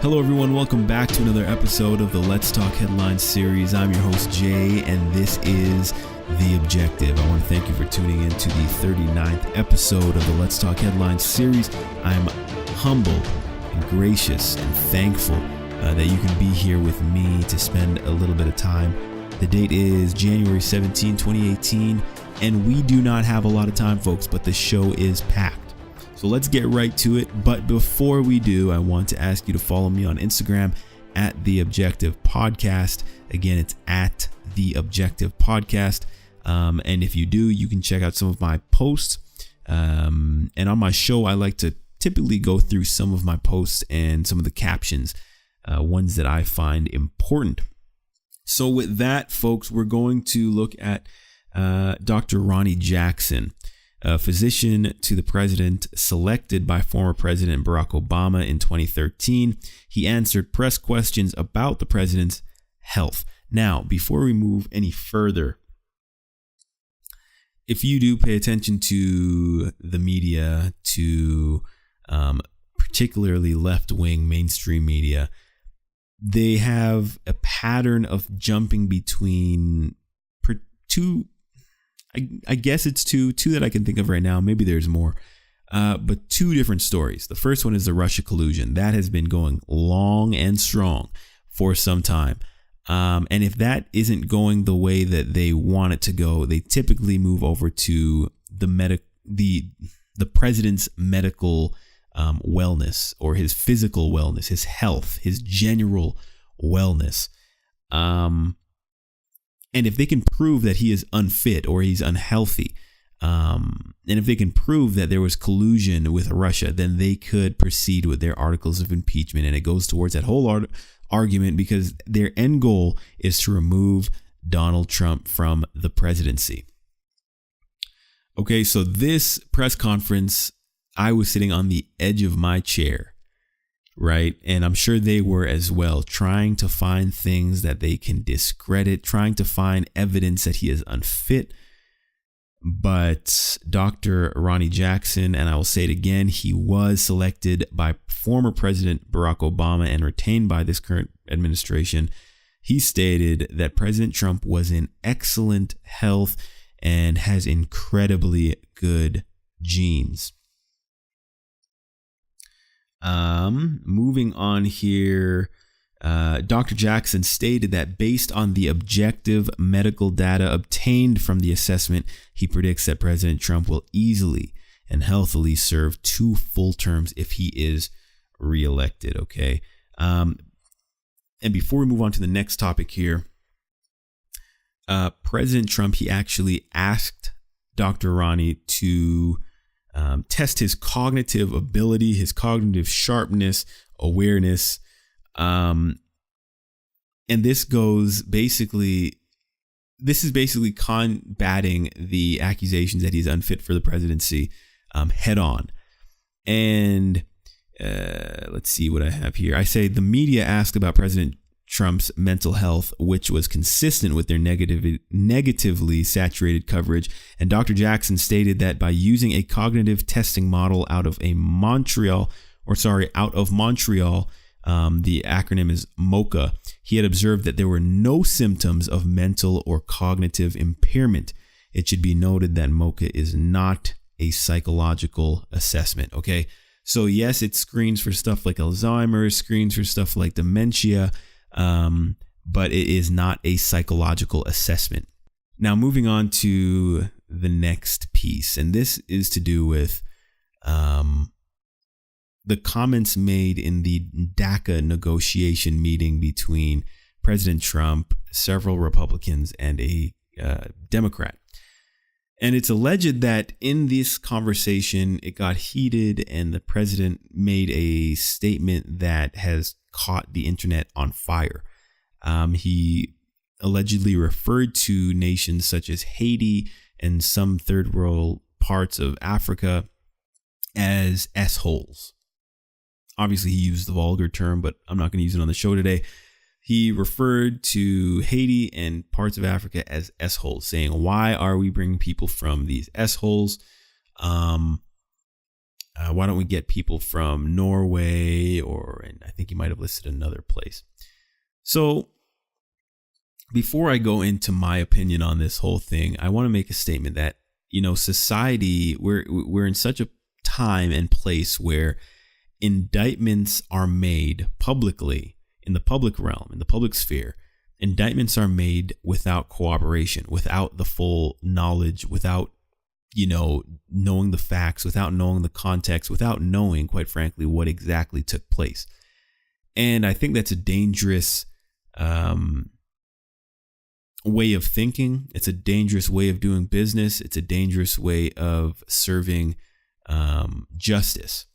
Hello everyone, welcome back to another episode of the Let's Talk Headlines series. I'm your host Jay, and this is The Objective. I want to thank you for tuning in to the 39th episode of the Let's Talk Headlines series. I'm humbled and gracious and thankful that you can be here with me to spend a little bit of time. The date is January 17, 2018, and we do not have a lot of time, folks, but the show is packed. So let's get right to it. But before we do, I want to ask you to follow me on Instagram at The Objective Podcast. Again, it's at The Objective Podcast. And if you do, you can check out some of my posts. And on my show, I like to typically go through some of my posts and some of the captions, ones that I find important. So with that, folks, we're going to look at Dr. Ronny Jackson, a physician to the president selected by former President Barack Obama in 2013. He answered press questions about the president's health. Now, before we move any further, if you do pay attention to the media, to particularly left-wing mainstream media, they have a pattern of jumping between two. I guess it's two that I can think of right now. Maybe there's more, but two different stories. The first one is the Russia collusion. That has been going long and strong for some time. And if that isn't going the way that they want it to go, they typically move over to the president's medical wellness, or his physical wellness, his health, his general wellness. And if they can prove that he is unfit or he's unhealthy, and if they can prove that there was collusion with Russia, then they could proceed with their articles of impeachment. And it goes towards that whole argument, because their end goal is to remove Donald Trump from the presidency. Okay, so this press conference, I was sitting on the edge of my chair, right? And I'm sure they were as well, trying to find things that they can discredit, trying to find evidence that he is unfit. But Dr. Ronny Jackson, and I will say it again, he was selected by former President Barack Obama and retained by this current administration. He stated that President Trump was in excellent health and has incredibly good genes. Moving on here, Dr. Jackson stated that based on the objective medical data obtained from the assessment, he predicts that President Trump will easily and healthily serve 2 full terms if he is reelected. Okay. And before we move on to the next topic here, President Trump, he actually asked Dr. Ronny to test his cognitive ability, his cognitive sharpness, awareness. And this is basically combating the accusations that he's unfit for the presidency head on. And let's see what I have here. I say the media asked about President Trump's mental health, which was consistent with their negatively saturated coverage. And Dr. Jackson stated that by using a cognitive testing model out of Montreal, the acronym is MOCA, he had observed that there were no symptoms of mental or cognitive impairment. It should be noted that MOCA is not a psychological assessment. Okay. So yes, it screens for stuff like Alzheimer's, screens for stuff like dementia, but it is not a psychological assessment. Now, moving on to the next piece, and this is to do with the comments made in the DACA negotiation meeting between President Trump, several Republicans, and a Democrat. And it's alleged that in this conversation, it got heated and the president made a statement that has caught the internet on fire. He allegedly referred to nations such as Haiti and some third world parts of Africa as S-holes. Obviously, he used the vulgar term, but I'm not going to use it on the show today. He referred to Haiti and parts of Africa as S-holes, saying, why are we bringing people from these S-holes? Why don't we get people from Norway, and I think you might have listed another place. So before I go into my opinion on this whole thing, I want to make a statement that, society, we're in such a time and place where indictments are made publicly in the public realm, in the public sphere. Indictments are made without cooperation, without the full knowledge, without, knowing the facts, without knowing the context, without knowing, quite frankly, what exactly took place. And I think that's a dangerous way of thinking. It's a dangerous way of doing business. It's a dangerous way of serving justice.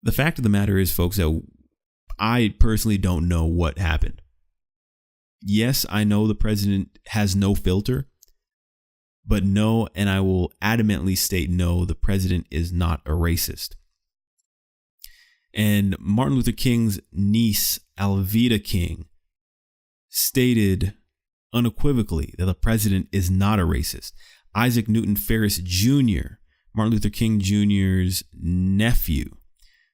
The fact of the matter is, folks, that I personally don't know what happened. Yes, I know the president has no filter, but no, and I will adamantly state no, the president is not a racist. And Martin Luther King's niece, Alveda King, stated unequivocally that the president is not a racist. Isaac Newton Ferris Jr., Martin Luther King Jr.'s nephew,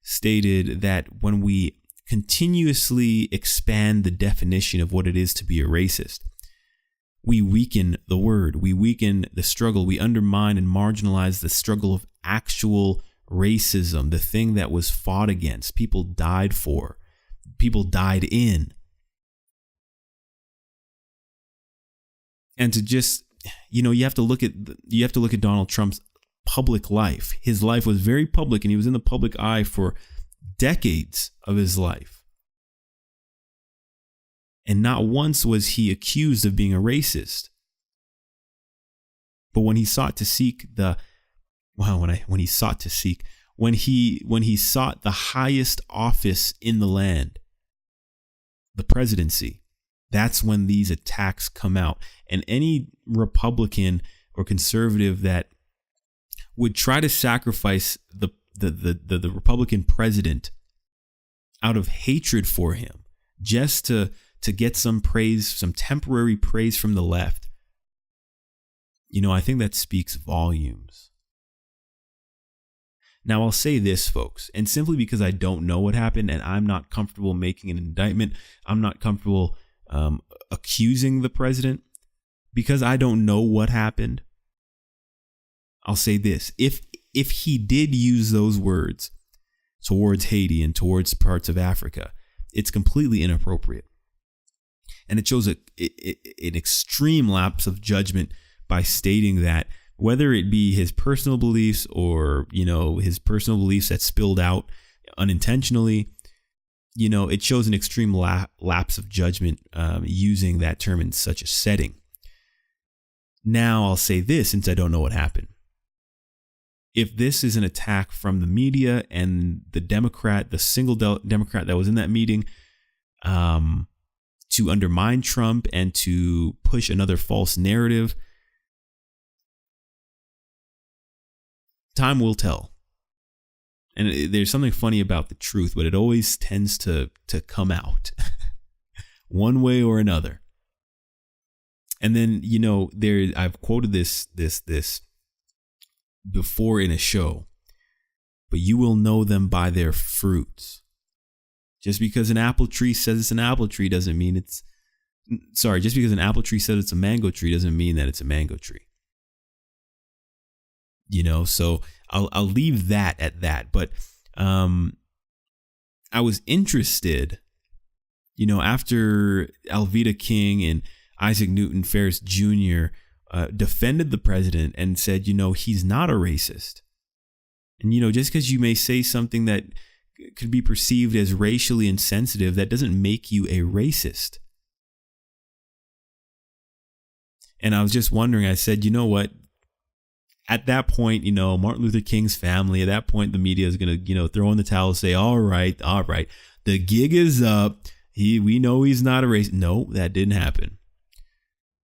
stated that when we continuously expand the definition of what it is to be a racist, we weaken the word, we weaken the struggle, we undermine and marginalize the struggle of actual racism, the thing that was fought against, people died for, people died in. And to just, you have to look at Donald Trump's public life. His life was very public, and he was in the public eye for decades of his life. And not once was he accused of being a racist. But when he sought to seek when he sought the highest office in the land, the presidency, that's when these attacks come out. And any Republican or conservative that would try to sacrifice the Republican president out of hatred for him, just to get some praise, some temporary praise from the left, I think that speaks volumes. Now, I'll say this, folks, and simply because I don't know what happened and I'm not comfortable making an indictment, I'm not comfortable accusing the president, because I don't know what happened, I'll say this. If he did use those words towards Haiti and towards parts of Africa, it's completely inappropriate. And it shows an extreme lapse of judgment by stating that, whether it be his personal beliefs or, his personal beliefs that spilled out unintentionally, it shows an extreme lapse of judgment using that term in such a setting. Now, I'll say this, since I don't know what happened. If this is an attack from the media and the single Democrat that was in that meeting, to undermine Trump and to push another false narrative, time will tell. And there's something funny about the truth, but it always tends to come out one way or another. And then, I've quoted this before in a show, but you will know them by their fruits. Just because an apple tree says it's an apple tree doesn't mean just because an apple tree says it's a mango tree doesn't mean that it's a mango tree. So I'll leave that at that. But I was interested, after Alveda King and Isaac Newton Ferris Jr. Defended the president and said, he's not a racist. And, just because you may say something that could be perceived as racially insensitive, that doesn't make you a racist. And I was just wondering, I said, what? At that point, Martin Luther King's family, at that point, the media is going to, throw in the towel and say, all right, the gig is up. We know he's not a racist. No, that didn't happen.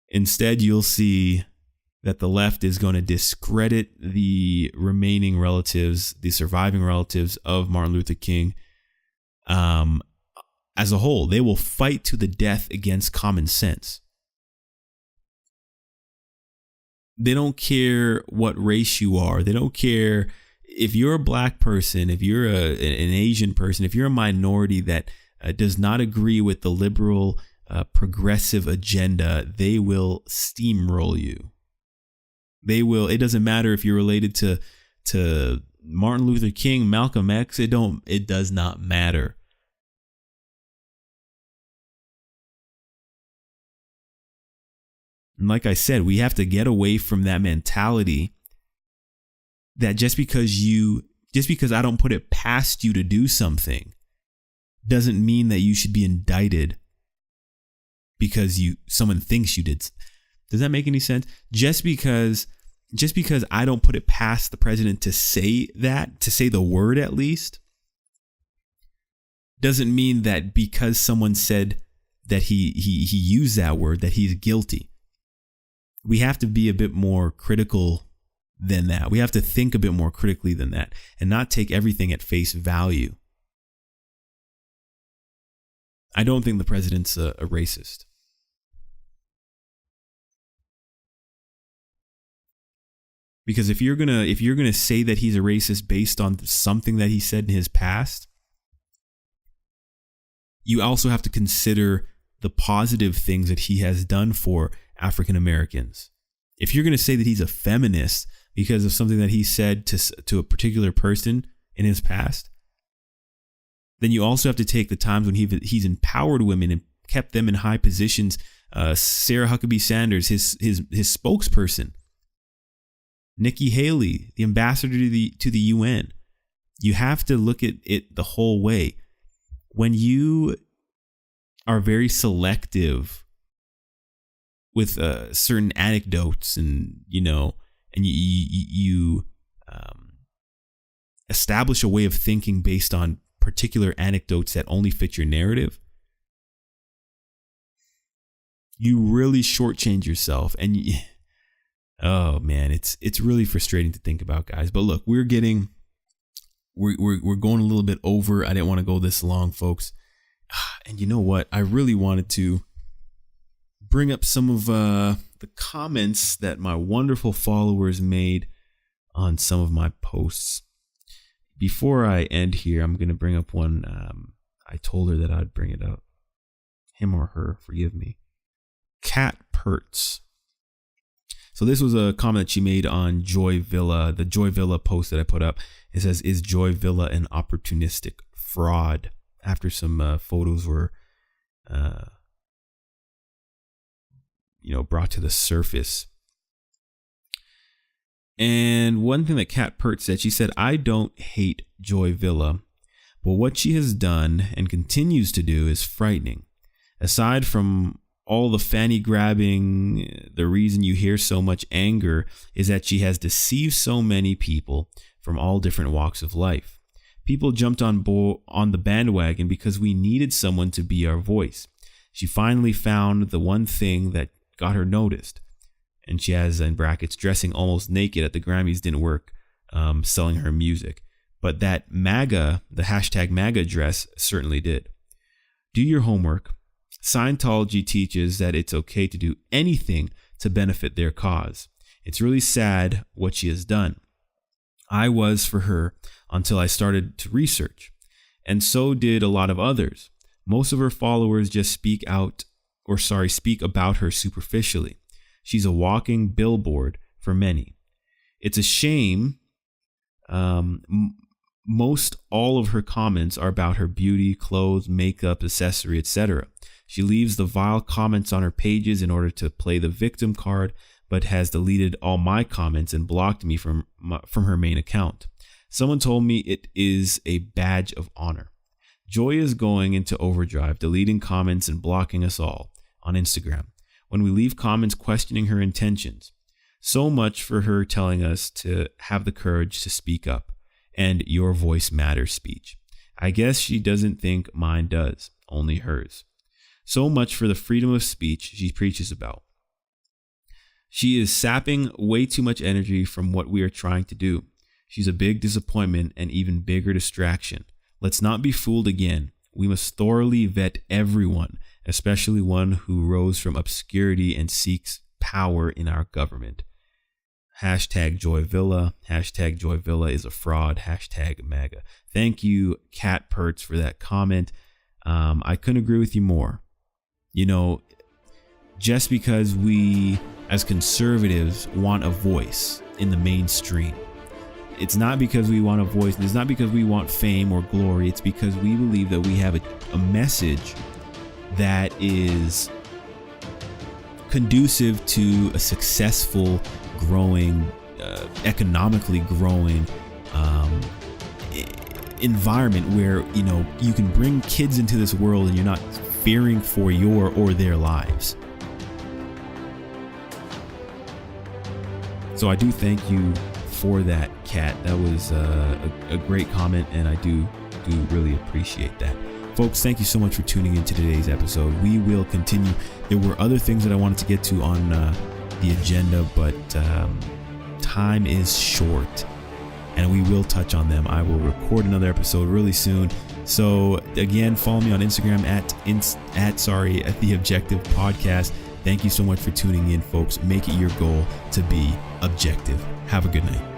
Instead, you'll see that the left is going to discredit the remaining relatives, the surviving relatives of Martin Luther King as a whole. They will fight to the death against common sense. They don't care what race you are. They don't care, if you're a black person, if you're an Asian person, if you're a minority that does not agree with the liberal progressive agenda, they will steamroll you. They will. It doesn't matter if you're related to Martin Luther King, Malcolm X. It does not matter. And like I said, we have to get away from that mentality that just because I don't put it past you to do something doesn't mean that you should be indicted because someone thinks you did. Does that make any sense? Just because I don't put it past the president to say the word at least, doesn't mean that because someone said that he used that word that he's guilty. We have to be a bit more critical than that. We have to think a bit more critically than that and not take everything at face value. I don't think the president's a racist. Because if you're gonna say that he's a racist based on something that he said in his past, you also have to consider the positive things that he has done for African Americans. If you're going to say that he's a feminist because of something that he said to a particular person in his past, then you also have to take the times when he's empowered women and kept them in high positions. Sarah Huckabee Sanders, his spokesperson, Nikki Haley, the ambassador to the UN. You have to look at it the whole way. When you are very selective with certain anecdotes, and you establish a way of thinking based on particular anecdotes that only fit your narrative, you really shortchange yourself. And oh man, it's really frustrating to think about, guys. But look, we're going a little bit over. I didn't want to go this long, folks. And you know what? I really wanted to bring up some of the comments that my wonderful followers made on some of my posts. Before I end here, I'm going to bring up one. I told her that I'd bring it up. Him or her, forgive me. Kat Pertz. So this was a comment that she made on Joy Villa, the Joy Villa post that I put up. It says, "Is Joy Villa an opportunistic fraud?" After some photos were, brought to the surface. And one thing that Kat Pertz said, she said, "I don't hate Joy Villa, but what she has done and continues to do is frightening. Aside from all the fanny grabbing, the reason you hear so much anger is that she has deceived so many people from all different walks of life. People jumped on the bandwagon because we needed someone to be our voice. She finally found the one thing that got her noticed." And she has, in brackets, "dressing almost naked at the Grammys didn't work, selling her music. But that MAGA, the hashtag MAGA dress, certainly did. Do your homework. Scientology teaches that it's okay to do anything to benefit their cause. It's really sad what she has done. I was for her until I started to research. And so did a lot of others. Most of her followers just speak about her superficially. She's a walking billboard for many. It's a shame. Most all of her comments are about her beauty, clothes, makeup, accessory, etc. She leaves the vile comments on her pages in order to play the victim card, but has deleted all my comments and blocked me from her main account. Someone told me it is a badge of honor. Joy is going into overdrive, deleting comments and blocking us all on Instagram when we leave comments questioning her intentions. So much for her telling us to have the courage to speak up and your voice matters speech. I guess she doesn't think mine does, only hers. So much for the freedom of speech she preaches about. She is sapping way too much energy from what we are trying to do. She's a big disappointment and even bigger distraction. Let's not be fooled again. We must thoroughly vet everyone, especially one who rose from obscurity and seeks power in our government. Hashtag Joy Villa. Hashtag Joy Villa is a fraud. Hashtag MAGA. Thank you, Cat Pertz, for that comment. I couldn't agree with you more. You know, just because we as conservatives want a voice in the mainstream, it's not because we want a voice. It's not because we want fame or glory. It's because we believe that we have a message that is conducive to a successful, growing, economically growing environment where, you know, you can bring kids into this world and you're not fearing for your or their lives. So I do thank you for that, Kat. That was a great comment, and I do really appreciate that. Folks, thank you so much for tuning into today's episode. We will continue. There were other things that I wanted to get to on the agenda, but time is short, and we will touch on them. I will record another episode really soon. So again, follow me on Instagram at The Objective Podcast. Thank you so much for tuning in, folks. Make it your goal to be objective. Have a good night.